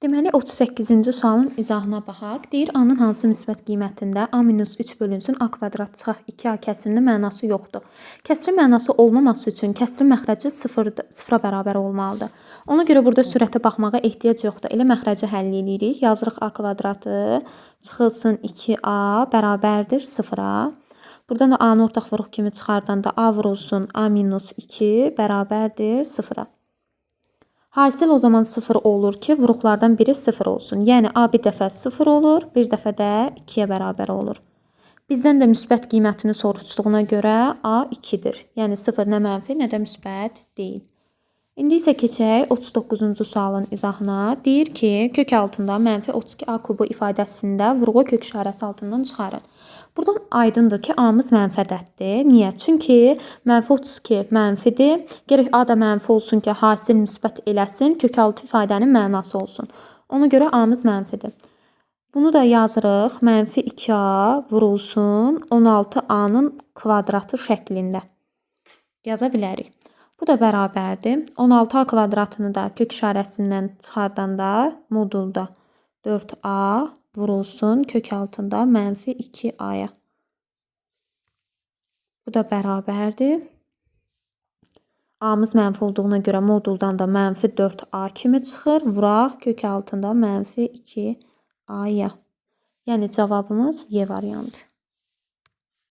Deməli 38-ci sualın izahına baxaq. Deyir, A-nın hansı müsbət qiymətində A-3 bölünsün A kvadrat çıxaq 2A kəsirinin mənası yoxdur. Kəsirin mənası olmaması üçün kəsirin məxrəci sıfıra bərabər olmalıdır. Ona görə burada sürətə baxmağa ehtiyac yoxdur. Elə məxrəci həll edirik. Yazırıq A kvadratı çıxılsın 2A bərabərdir sıfıra. Buradan da A-nı ortaq vuruq kimi çıxardanda A vurulsun A-2 bərabərdir sıfıra. Hasil o zaman 0 olur ki, vuruqlardan biri 0 olsun. Yəni A bir dəfə 0 olur, bir dəfə də 2-yə bərabər olur. Bizdən də müsbət qiymətini soruşduğuna görə A 2-dir. Yəni 0 nə mənfi, nə də müsbət deyil. İndi isə keçək 39-cu sualın izahına. Deyir ki, kök altında mənfi 32A kubu ifadəsində vurğu kök işarəsi altından çıxarın. Buradan aydındır ki, A-mız mənfi ədəddir. Niyə? Çünki mənfi 32 mənfidir. Gərək A da mənfi olsun ki, hasil müsbət eləsin, kök altı ifadənin mənası olsun. Ona görə A-mız mənfidir. Bunu da yazırıq. Mənfi 2A vurulsun 16A-nın kvadratı şəklində. Yaza bilərik. Bu da bərabərdir. 16A kvadratını da kök işarəsindən çıxardanda modulda 4A vurulsun kök altında mənfi 2A-ya. Bu da bərabərdir. A-mız mənfi olduğuna görə moduldan da mənfi 4A kimi çıxır. Vuraq kök altında mənfi 2A-ya. Yəni cavabımız Y variantı.